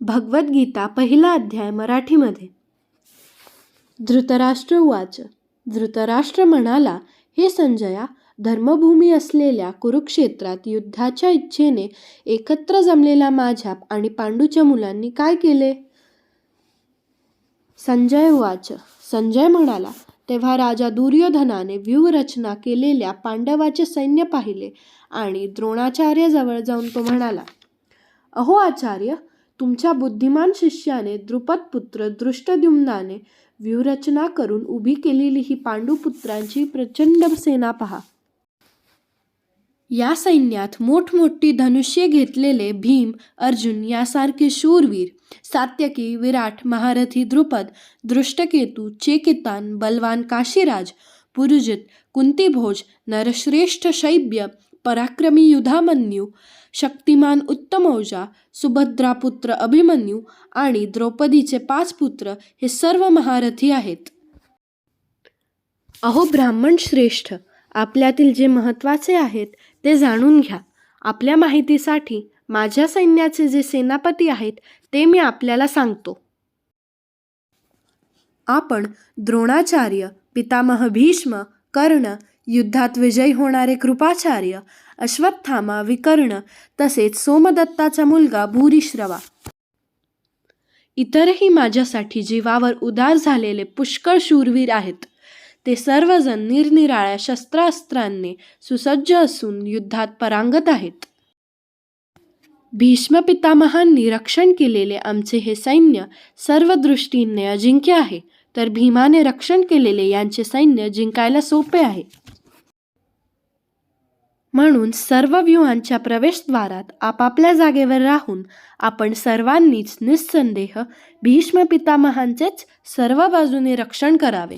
भगवद्गीता पहिला अध्याय मराठीमध्ये. धृतराष्ट्र उवाच. धृतराष्ट्र म्हणाला, हे संजया, धर्मभूमी असलेल्या कुरुक्षेत्रात युद्धाच्या इच्छेने एकत्र जमलेल्या माझ्या आणि पांडूच्या मुलांनी काय केले? संजय उवाच. संजय म्हणाला, तेव्हा राजा दुर्योधनाने व्यूहरचना केलेल्या पांडवाचे सैन्य पाहिले आणि द्रोणाचार्याजवळ जाऊन तो म्हणाला, अहो आचार्य, तुमच्या बुद्धिमान शिष्याने द्रुपदपुत्र धृष्टद्युम्नाने व्यूहरचना करून उभी केलेली ही पांडुपुत्रांची प्रचंड सेना पहा. या सैन्यात मोठमोठी धनुष्ये घेतलेले भीम, अर्जुन यासारखे शूरवीर, सात्यकी, विराट, महारथी द्रुपद, दृष्टकेतू, चेकितान, बलवान काशीराज, पुरुजित, कुंतीभोज, नरश्रेष्ठ शैब्य, पराक्रमी युधामन्यू, शक्तिमान उत्तमौजा, सुभद्रापुत्र अभिमन्यू आणि द्रौपदीचे 5 पुत्र हे सर्व महारथी आहेत. अहो ब्राह्मण श्रेष्ठ, आपल्यातील जे महत्त्वाचे आहेत ते जाणून घ्या. आपल्या माहितीसाठी माझ्या सैन्याचे जे सेनापती आहेत ते मी आपल्याला सांगतो. आपण द्रोणाचार्य, पितामह भीष्म, कर्ण, युद्धात विजयी होणारे कृपाचार्य, अश्वत्थामा, विकर्ण, तसेच सोमदत्ताचा मुलगा भूरिश्रवा, इतरही माझ्यासाठी जीवावर उदार झालेले पुष्कळ शूरवीर आहेत. ते सर्वजण निरनिराळ्या शस्त्रास्त्रांनी सुसज्ज असून युद्धात परांगत आहेत. भीष्म पितामहांनी रक्षण केलेले आमचे हे सैन्य सर्व दृष्टीने अजिंक्य आहे, तर भीमाने रक्षण केलेले यांचे सैन्य जिंकायला सोपे आहे. म्हणून सर्व व्यूहांच्या प्रवेशद्वारात आपापल्या जागेवर राहून आपण सर्वांनीच निस्संदेह भीष्म पितामहांचेच सर्व बाजूने रक्षण करावे.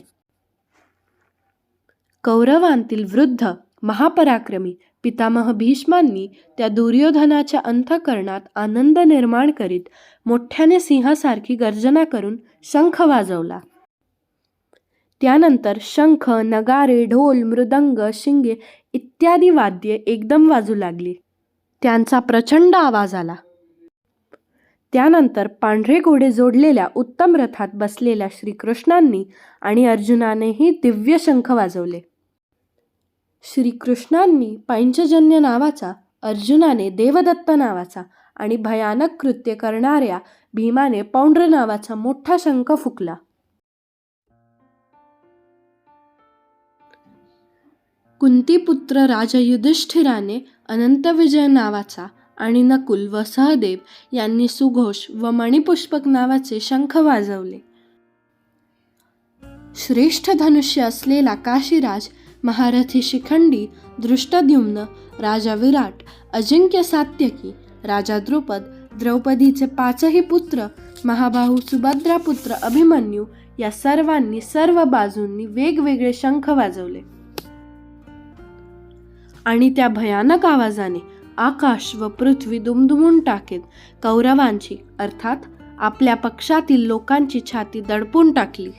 कौरवांतील वृद्ध महापराक्रमी पितामह भीष्मांनी त्या दुर्योधनाच्या अंतःकरणात आनंद निर्माण करीत मोठ्याने सिंहासारखी गर्जना करून शंख वाजवला. त्यानंतर शंख, नगारे, ढोल, मृदंग, शिंगे इत्यादी वाद्ये एकदम वाजू लागली. त्यांचा प्रचंड आवाज आला. त्यानंतर पांढरे घोडे जोडलेल्या उत्तम रथात बसलेल्या श्रीकृष्णांनी आणि अर्जुनानेही दिव्य शंख वाजवले. श्रीकृष्णांनी पैंचजन्य नावाचा, अर्जुनाने देवदत्त नावाचा आणि भयानक कृत्य करणाऱ्या भीमाने पौंड्र नावाचा मोठा शंख फुकला. कुंतीपुत्र राजा युधिष्ठिराने अनंतविजय नावाचा आणि नकुल व सहदेव यांनी सुघोष व मणिपुष्पक नावाचे शंख वाजवले. श्रेष्ठ धनुष्य असलेला काशीराज, महारथी शिखंडी, दृष्टद्युम्न, राजा विराट, अजिंक्य सात्यकी, राजा द्रुपद, द्रौपदीचे 5ही पुत्र, महाबाहू सुभद्रापुत्र अभिमन्यू या सर्वांनी सर्व बाजूंनी वेगवेगळे शंख वाजवले. आणि त्या भयानक आवाजाने आकाश व पृथ्वी दुमदुमून टाकीत कौरवांची अर्थात आपल्या पक्षातील लोकांची छाती दडपून टाकली.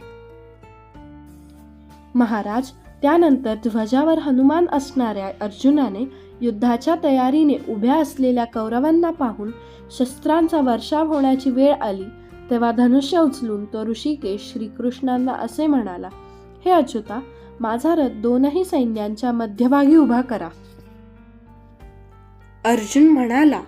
महाराज, त्यानंतर ध्वजावर हनुमान असणाऱ्या अर्जुनाने युद्धाच्या तयारीने उभ्या असलेल्या कौरवांना पाहून शस्त्रांचा वर्षाव होण्याची वेळ आली तेव्हा धनुष्य उचलून तो ऋषिकेश श्रीकृष्णांना असे म्हणाला, हे अच्युता, माझा रथ 2ही सैन्यांच्या मध्यभागी उभा करा. अर्जुन म्हणाला,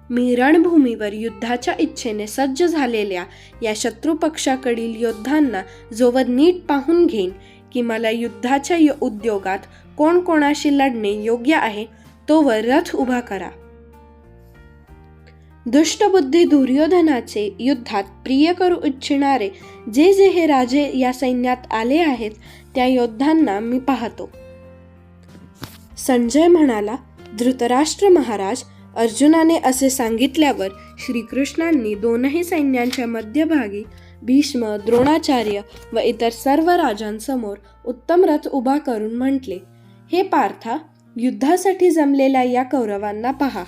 मी रणभूमीवर युद्धाच्या इच्छेने सज्ज झालेल्या या शत्रुपक्षाकडील योद्धांना जोवर नीट पाहून घेईन की मला युद्धाच्या उद्योगात कोण कोणाशी लढणे योग्य आहे तोवर रथ उभा करा. दुष्टबुद्धी दुर्योधनाचे युद्धात प्रिय करू इच्छिणारे जे जे हे राजे या सैन्यात आले आहेत त्या योद्धांना मी पाहतो. संजय म्हणाला, धृतराष्ट्र महाराज, अर्जुनाने असे सांगितल्यावर श्रीकृष्णांनी 2ही सैन्यांच्या मध्यभागी भीष्म, द्रोणाचार्य व इतर सर्व राजांसमोर उत्तम रथ उभा करून म्हटले, हे पार्था, युद्धासाठी जमलेल्या या कौरवांना पहा.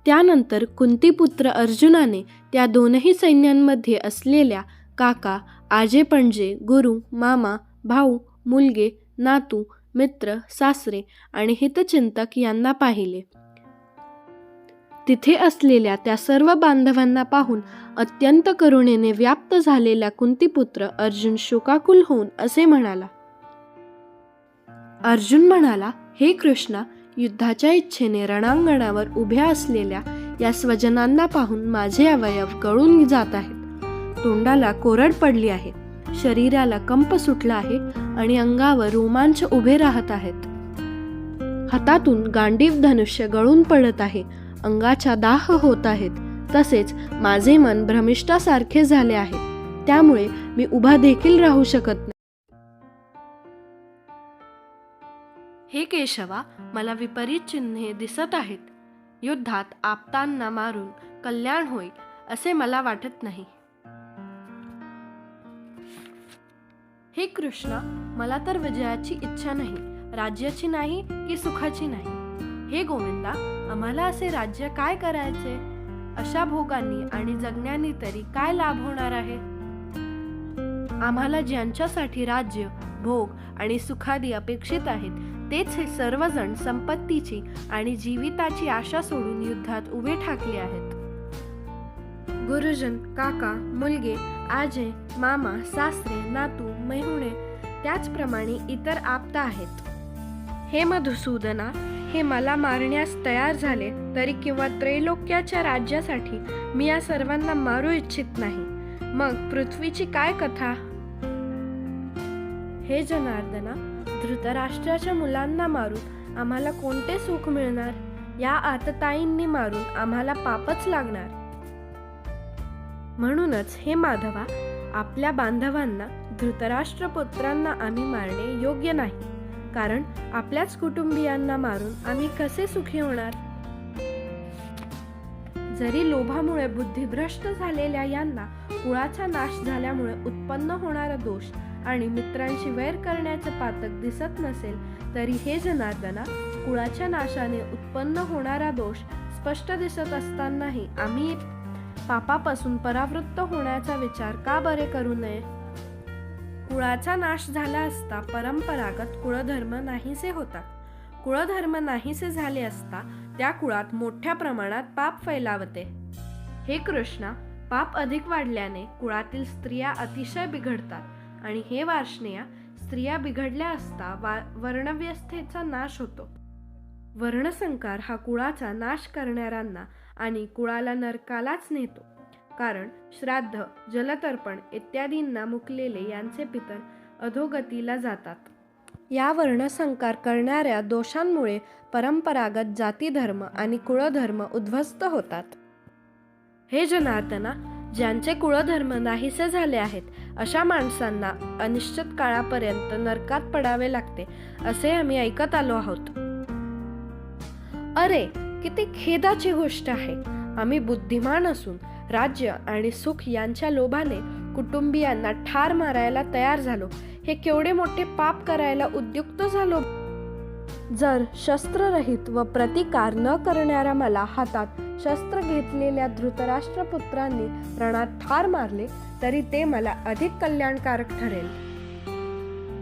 त्यानंतर कुंतीपुत्र अर्जुनाने त्या 2ही सैन्यांमध्ये असलेल्या काका, आजे पणजे, गुरु, मामा, भाऊ, मुलगे, नातू, मित्र, सासरे आणि हितचिंतक यांना पाहिले. तिथे असलेल्या त्या सर्व बांधवांना पाहून अत्यंत करुणेने व्याप्त झालेला कुंतीपुत्र अर्जुन शोकाकुल होऊन असे म्हणाला. अर्जुन म्हणाला, हे कृष्णा, युद्धाच्या इच्छेने रणांगणावर उभ्या असलेल्या या स्वजनांना पाहून माझे अवयव गळून जात आहेत. तोंडाला कोरड पडली आहे, शरीराला कंप सुटला आहे आणि अंगावर रोमांच उभे राहत आहेत. हातातून गांडीव धनुष्य गळून पडत आहे, अंगाच्या दाह होत आहेत. तसेच माझे मन भ्रमिष्ठासारखे झाले आहे, त्यामुळे मी उभा देखील राहू शकत नाही. हे केशवा, मला विपरीत चिन्हे दिसत आहेत. युद्धात आप्तांना मारून कल्याण होईल असे मला वाटत नाही. हे कृष्णा, मला तर विजयाची इच्छा नाही, राज्याची नाही की सुखाची नाही. हे गोविंदा, आम्हाला असे राज्य काय करायचे? अशा भोगांनी आणि जगण्याने तरी काय लाभ होणार आहे? आम्हाला ज्यांच्यासाठी राज्य, भोग आणि सुखादी अपेक्षित आहेत, तेच हे सर्वजण संपत्तीची आणि जीविताची आशा सोडून युद्धात उभे ठाकले आहेत. गुरुजन, काका, मुलगे, आजे, मामा, सासरे, नातू, मेहुणे, त्याचप्रमाणे इतर आप्त आहेत. हे मधुसूदना, हे मला मारण्यास तयार झाले तरी किंवा त्रैलोक्याच्या राज्यासाठी मी या सर्वांना मारू इच्छित नाही. मग पृथ्वीची काय कथा? हे जनार्दना, धृतराष्ट्राच्या मुलांना मारून आम्हाला कोणते सुख मिळणार? या आतताईंनी मारून आम्हाला पापच लागणार. म्हणूनच हे माधवा, आपल्या बांधवांना, धृतराष्ट्रपुत्रांना आम्ही मारणे योग्य नाही, कारण आपल्याच कुटुंबियांना मारून आम्ही कसे सुखी होणार? जरी लोभामुळे बुद्धिभ्रष्ट झालेल्या यांना कुळाचा नाश झाल्यामुळे उत्पन्न होणारा दोष आणि मित्रांशी वैर करण्याचे पातक दिसत नसेल, तरी हे जनार्दना, कुळाच्या नाशाने उत्पन्न होणारा दोष स्पष्ट दिसत असतानाही आम्ही पापापासून परावृत्त होण्याचा विचार का बरे करू नये? कुळाचा नाश झाला असता परंपरागत कुळधर्म नाहीसे होतात. कुळधर्म नाहीसे झाले असता त्या कुळात मोठ्या प्रमाणात पाप फैलावते. हे कृष्णा, पाप अधिक वाढल्याने कुळातील स्त्रिया अतिशय बिघडतात आणि हे वार्ष्णेया, स्त्रिया बिघडल्या असता वर्णव्यवस्थेचा नाश होतो. वर्णसंकार हा कुळाचा नाश करणाऱ्यांना आणि कुळाला नरकालाच नेतो, कारण श्राद्ध, जलतर्पण इत्यादींना मुकलेले यांचे पितर अधोगतीला जातात. या वर्णसंकार करणाऱ्या दोषांमुळे परंपरागत जातीधर्म आणि कुळधर्म उद्ध्वस्त होतात. हे जनार्दना, ज्यांचे कुळधर्म नाहीसे झाले आहेत, अशा माणसांना अनिश्चित काळापर्यंत नरकात पडावे लागते असे आम्ही ऐकत आलो आहोत. अरे, किती खेदाची गोष्ट आहे. आम्ही बुद्धिमान असून राज्य आणि सुख यांच्या लोभाने कुटुंबियांना ठार मारायला तयार झालो. हे केवढे मोठे पाप करायला उद्युक्त झालो. जर शस्त्ररहित व प्रतिकार न करणाऱ्या मला हातात शस्त्र घेतलेल्या धृतराष्ट्रपुत्रांनी रणात ठार मारले तरी ते मला अधिक कल्याणकारक ठरेल.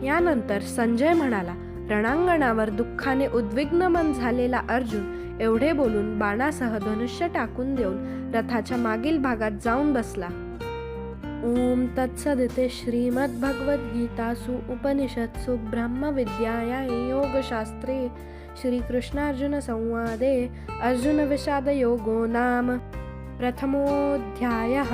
यानंतर संजय म्हणाला, रणांगणावर दुःखाने उद्विग्न मन झालेला अर्जुन एवढे बोलून बाणासह धनुष्य टाकून देऊन रथाच्या मागील भागात जाऊन बसला. ओम तत्सदिते श्रीमद्भगवद्गीतासु उपनिषत्सु ब्रह्मविद्यायां योगशास्त्रे श्रीकृष्णार्जुन संवादे अर्जुन विषादयोगो नाम प्रथमोऽध्यायः.